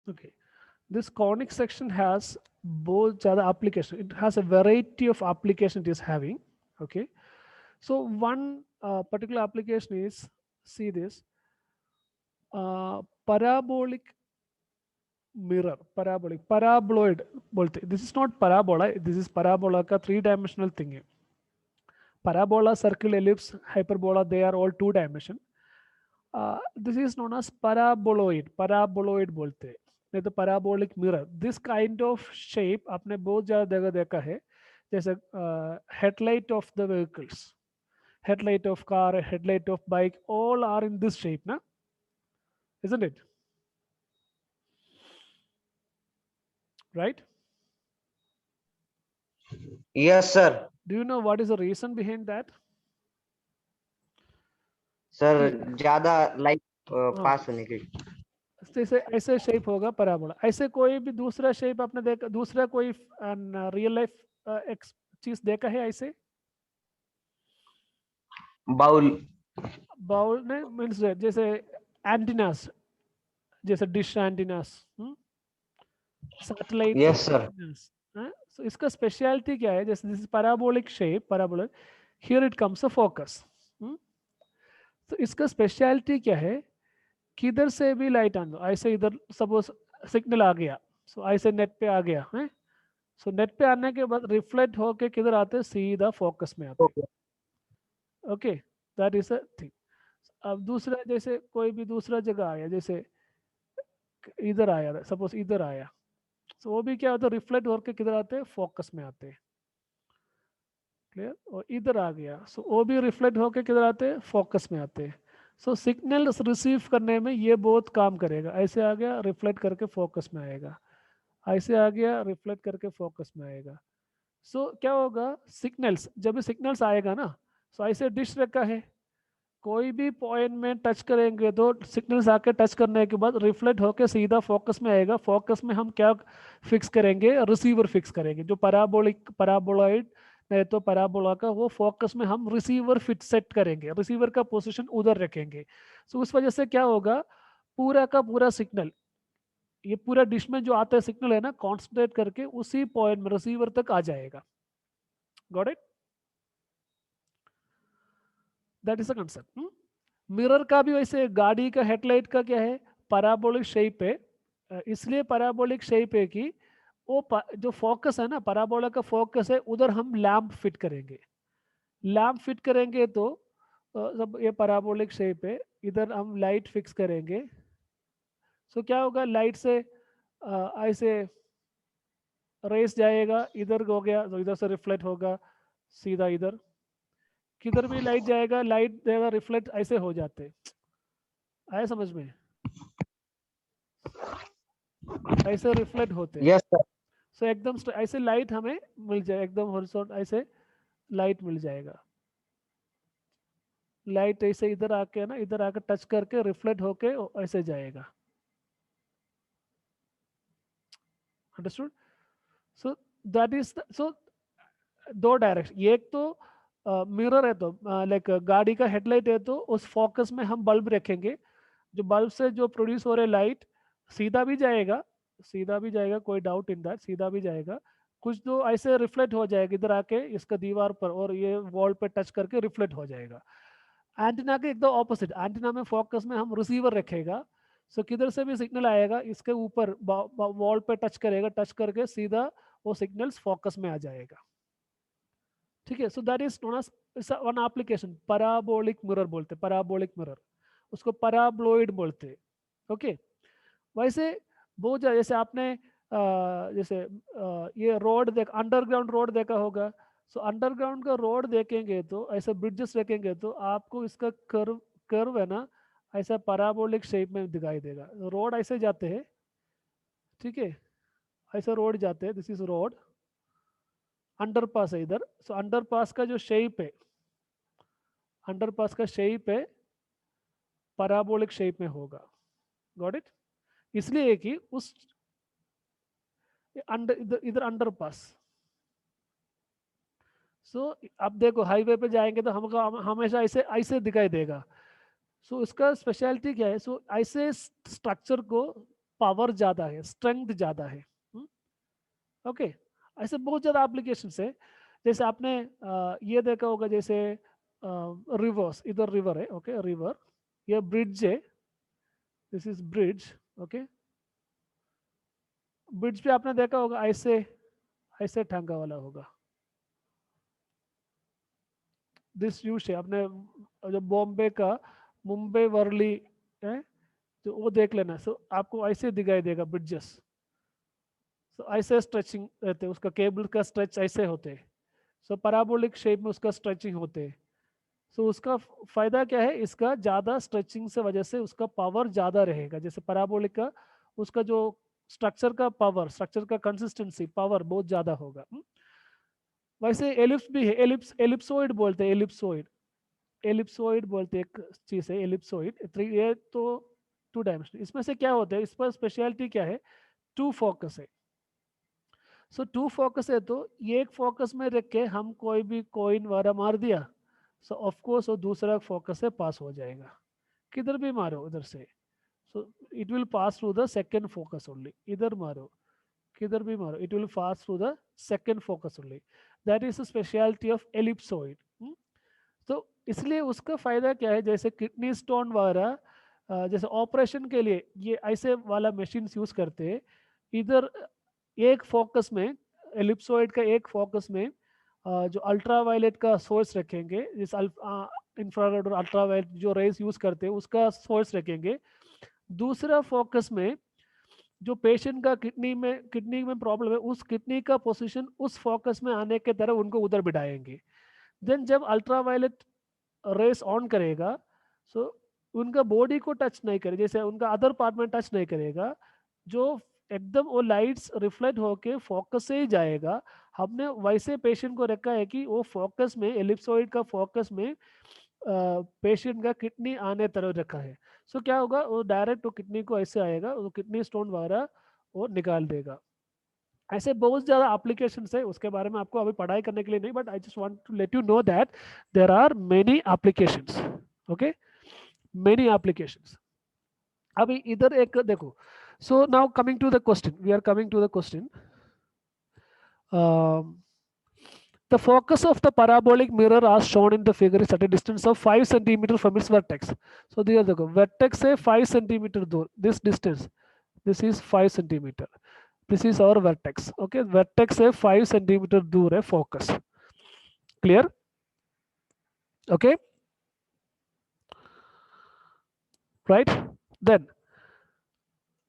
Okay, this conic section has both other application. It has a variety of application it is having. Okay, so one particular application is, see this, parabolic mirror, paraboloid बोलते, this is not parabola, this is parabola का 3-dimensional thing है. Parabola, circle, ellipse, hyperbola, they are all 2-dimension. This is known as paraboloid बोलते हैं, नहीं तो parabolic mirror. This kind of shape आपने बहुत ज़्यादा जगह देखा है, जैसे headlight of the vehicles, headlight of car, headlight of bike, all are in this shape, na? Isn't it? Right? Yes, sir. Do you know what is the reason behind that? Sir ज्यादा light हाँ, पास होने के। जैसे ऐसे shape होगा parabola, ऐसे कोई भी दूसरा शेप आपने देखा, दूसरा कोई रियल लाइफ चीज देखा है ऐसे? बाउल। बाउल में मीन्स जैसे एंटीनास, जैसे dish antennas, satellite yes sir. Antennas. So इसका स्पेशलिटी क्या है? जैसे this is parabolic shape, parabolic, here it comes a focus. तो इसका स्पेशलिटी क्या है? किधर से भी लाइट आने दो, ऐसे इधर सपोज सिग्नल आ गया, सो ऐसे नेट पे आ गया है, सो नेट पे आने के बाद रिफ्लेक्ट होके किधर आते, सीधा फोकस में आते. Okay, that is a thing. अब दूसरा, जैसे कोई भी दूसरा जगह आया, जैसे इधर आया, सपोज इधर आया, सो वो भी क्या होता है, रिफ्लेक्ट होकर किधर आते हैं, फोकस में आते हैं. क्लियर? और इधर आ गया, सो वो भी रिफ्लेक्ट होकर किधर आते हैं, फोकस में आते हैं. सो सिग्नल रिसीव करने में ये बहुत काम करेगा. ऐसे आ गया, रिफ्लेक्ट करके फोकस में आएगा, ऐसे आ गया, रिफ्लेक्ट करके फोकस में आएगा. सो क्या होगा, सिग्नल्स, जब भी सिग्नल्स आएगा ना, सो ऐसे डिश रखा है, कोई भी पॉइंट में टच करेंगे तो सिग्नल्स आके टच करने के बाद रिफ्लेक्ट होके सीधा फोकस में आएगा. फोकस में हम क्या फिक्स करेंगे, रिसीवर फिक्स करेंगे, जो पैराबोलॉइड नहीं तो पैराबोला का, वो फोकस में हम रिसीवर फिट सेट करेंगे, रिसीवर का पोजीशन उधर रखेंगे. सो उस वजह से क्या होगा, पूरा का पूरा सिग्नल, ये पूरा डिश में जो आता है सिग्नल है ना, कॉन्सेंट्रेट करके उसी पॉइंट में रिसीवर तक आ जाएगा. Got it? That is a concept. Mirror का भी वैसे, गाड़ी का हेडलाइट का क्या है, पैराबोलिक शेप है. इसलिए पैराबोलिक शेप है कि वो जो फोकस है ना, पैराबोला का फोकस है, उधर हम लैंप फिट करेंगे. लैंप फिट करेंगे तो जब ये पैराबोलिक शेप है, इधर हम लाइट फिक्स करेंगे. सो क्या होगा, लाइट से ऐसे रेस जाएगा, इधर हो गया तो इधर से रिफ्लेक्ट होगा सीधा इधर, किधर भी लाइट जाएगा, लाइट देगा, रिफ्लेक्ट, ऐसे हो जाते. आया समझ में? ऐसे रिफ्लेक्ट होते हैं. Yes sir. सो एकदम ऐसे लाइट हमें मिल जाए, एकदम हॉरिजॉन्टल ऐसे लाइट मिल जाएगा. लाइट ऐसे इधर आके ना, इधर आके टच करके रिफ्लेक्ट होके ऐसे जाएगा. अंडरस्टूड? सो दैट इज, सो दो डायरेक्शन, एक तो मिरर है तो लाइक गाड़ी का हेडलाइट है, तो उस फोकस में हम बल्ब रखेंगे, जो बल्ब से जो प्रोड्यूस हो रहे लाइट सीधा भी जाएगा, सीधा भी जाएगा, कोई डाउट इन दैट, सीधा भी जाएगा. कुछ तो ऐसे रिफ्लेक्ट हो जाएगा इधर आके इसका दीवार पर, और ये वॉल पे टच करके रिफ्लेक्ट हो जाएगा. एंटीना के एकदम ऑपोजिट, एंटीना में फोकस में हम रिसीवर रखेगा, सो किधर से भी सिग्नल आएगा इसके ऊपर वॉल पे टच करेगा, टच करके सीधा वो सिग्नल्स फोकस में आ जाएगा. ठीक है? So that is known as one application, parabolic mirror बोलते, पैराबोलिक मिरर, उसको पैराब्लोइड बोलते. ओके, वैसे बहुत जैसे आपने जैसे ये रोड देख, अंडरग्राउंड रोड देखा होगा. सो अंडरग्राउंड का रोड देखेंगे तो ऐसे ब्रिजेस रखेंगे तो आपको इसका कर्व, कर्व है ना, ऐसा पैराबोलिक शेप में दिखाई देगा. रोड ऐसे जाते हैं, ठीक है, ऐसा रोड जाते हैं, दिस इज रोड, अंडरपास है इधर. सो अंडरपास का जो शेप है, अंडरपास का शेप है पैराबोलिक शेप में होगा. Got it? इसलिए कि उस अंडर, इधर अंडरपास. सो अब देखो हाईवे पे जाएंगे तो हमको हमेशा ऐसे ऐसे दिखाई देगा. सो इसका स्पेशलिटी क्या है, सो ऐसे स्ट्रक्चर को पावर ज़्यादा है, स्ट्रेंथ ज़्यादा है। ओके, ऐसे बहुत ज़्यादा एप्लीकेशन है। जैसे आपने ये देखा होगा, जैसे रिवर्स, इधर रिवर है, ओके रिवर, ये ब्रिज है, this is bridge, okay. Bridge पे आपने देखा होगा ऐसे ऐसे टांगा वाला होगा, दिस यू से आपने जो बॉम्बे का मुंबई वर्ली है, तो वो देख लेना। सो आपको ऐसे दिखाई देगा ब्रिजेस, सो ऐसे स्ट्रेचिंग रहते हैं, उसका केबल का स्ट्रेच ऐसे होते हैं। सो पैराबोलिक शेप में उसका स्ट्रेचिंग होते हैं। सो उसका फायदा क्या है, इसका ज़्यादा स्ट्रेचिंग से वजह से उसका पावर ज़्यादा रहेगा। जैसे पैराबोलिक का उसका जो स्ट्रक्चर का पावर, स्ट्रक्चर का कंसिस्टेंसी पावर बहुत ज़्यादा होगा। वैसे एलिप्स भी है, एलिप्सोइड बोलते हैं, एलिप्सोइड बोलते हैं, एक चीज़ है एलिप्सोइड। ये तो 2 डायमेंशन। इसमें से क्या होता है, इस पर स्पेशलिटी क्या है, 2 फोकस है। सो 2 फोकस है, तो ये एक फोकस में रख के हम कोई भी कॉइन वगैरह मार दिया, सो ऑफ कोर्स वो दूसरा फोकस से पास हो जाएगा। किधर भी मारो उधर से, so it will pass through the second focus only. इधर मारो, किधर भी मारो, it will pass through the second focus only. That is the speciality of ellipsoid. तो इसलिए उसका फायदा क्या है, जैसे किडनी स्टोन वगैरह, जैसे ऑपरेशन के लिए ये ऐसे वाला मशीन यूज करते हैं। इधर एक फोकस में, एलिप्सोइड का एक फोकस में जो अल्ट्रावायलेट का सोर्स रखेंगे, जिस इंफ्रारेड और अल्ट्रावायलेट जो रेज यूज करते हैं उसका सोर्स रखेंगे। दूसरा फोकस में जो पेशेंट का किडनी में प्रॉब्लम है, उस किडनी का पोजीशन उस फोकस में आने के तरह उनको उधर बिठाएंगे। देन जब अल्ट्रावायलेट रेस ऑन करेगा, सो उनका बॉडी को टच नहीं करे, जैसे उनका अदर पार्ट में टच नहीं करेगा, जो एकदम वो लाइट्स रिफ्लेक्ट होके फोकस से ही जाएगा। हमने वैसे पेशेंट को रखा है कि वो फोकस में, एलिप्सोइड का फोकस में पेशेंट का किडनी आने तरह रखा है। सो क्या होगा, वो डायरेक्ट वो किडनी को ऐसे आएगा, वो किडनी स्टोन वगैरह वो निकाल देगा। ऐसे बहुत ज़्यादा एप्लीकेशंस है, उसके बारे में आपको अभी पढ़ाई करने के लिए नहीं, but I just want to let you know that there are many applications, okay, many applications. अभी इधर एक देखो, so now coming to the question, we are coming to the question. The focus of the parabolic mirror as shown in the figure is at a distance of 5 centimeter from its vertex. So there देखो, vertex से 5 centimeter दूर, this distance, this is 5 centimeter. This is our vertex. Okay, vertex से 5 centimeter दूर है focus. Clear? Okay. Right? Then,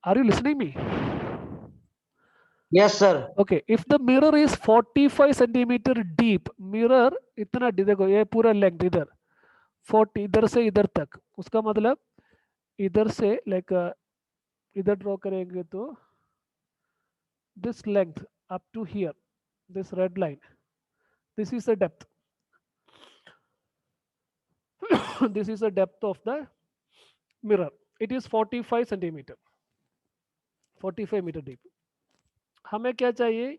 are you listening me? Yes, sir. Okay. If the mirror is 45 centimeter deep, mirror इतना देखो, ये पूरा length इधर 40, इधर से इधर तक, उसका मतलब इधर से लाइक इधर ड्रॉ करेंगे तो this length up to here, this red line, this is the depth. This is the depth of the mirror. It is 45 centimeter, 45 meter deep. हमें क्या चाहिए,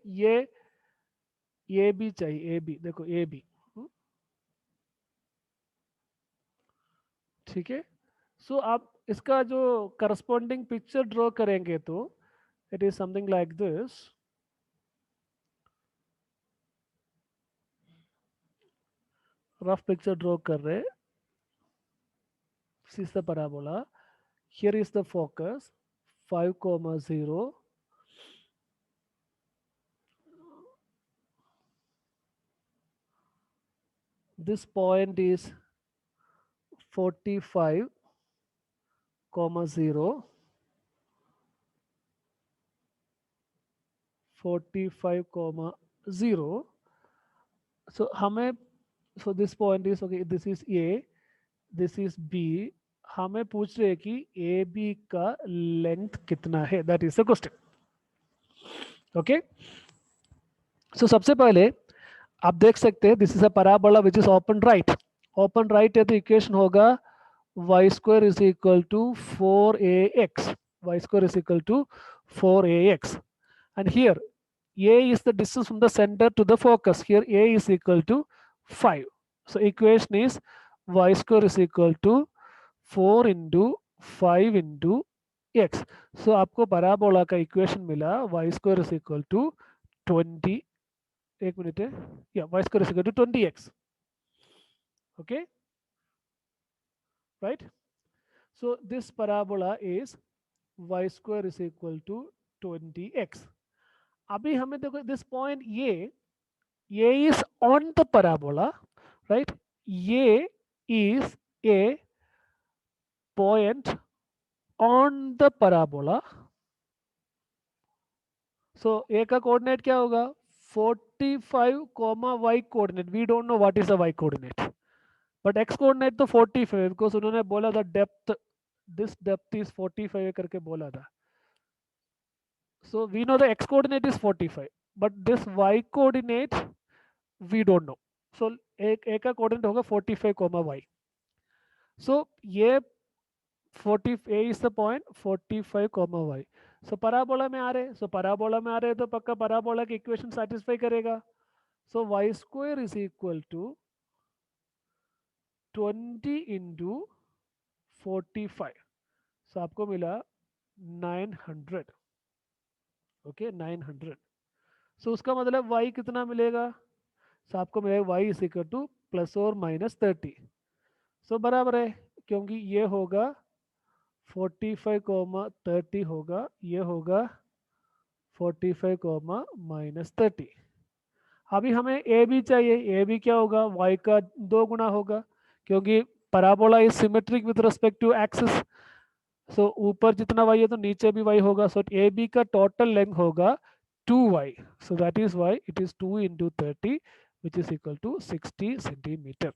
ये भी चाहिए, ए बी, देखो ए बी, ठीक है। सो आप इसका जो करस्पॉन्डिंग पिक्चर ड्रॉ करेंगे तो it is something like this. Rough picture draw कर रहे, this is the parabola, here is the focus 5,0, this point is 45,0, 45,0. So हमें, so this point is okay, this is A, this is B. हमें पूछ रहे हैं कि ए B का length कितना है, that is the question. Okay, so सबसे पहले आप देख सकते हैं, this is a parabola which is open right. Open right है तो इक्वेशन होगा y square is equal to 4ax, y square is equal to 4ax, and here a is the distance from the center to the focus, here a is equal to 5. So equation is y square is equal to 4 into 5 into x. So आपको parabola का equation मिला y square is equal to 20, एक मिनट है, या y square is equal to 20x, okay right. So this parabola is y square is equal to 20x। अभी हमें देखो दिस पॉइंट ये is on the parabola, right? ये is a point on the parabola। so a का coordinate क्या होगा 45 comma y coordinate, we don't know what is the y coordinate, but x coordinate तो 45 because उन्होंने बोला था depth, this depth is 45 करके बोला था। so we know the x coordinate is 45 but this y coordinate we don't know। so एक का coordinate होगा 45 कॉमा y। so ये 40 a is the point 45 comma y। so parabola में आ रहे, so parabola में आ रहे तो पक्का parabola की इक्वेशन सेटिस्फाई करेगा। so y square is equal to 20 into 45, so आपको मिला 900, ओके 900। so उसका मतलब y कितना मिलेगा, so आपको मिलेगा y is equal two plus और माइनस 30। सो बराबर है क्योंकि ये होगा 45 कॉमा 30 होगा, ये होगा 45 कॉमा माइनस 30। अभी हमें ए बी चाहिए, ए बी क्या होगा y का 2 गुना होगा क्योंकि parabola is symmetric with respect to axis. So ऊपर जितना y है तो नीचे भी y होगा। सो ए बी का टोटल लेंथ होगा 2y। so that is why it is 2 into 30 which is equal to 60 centimeter।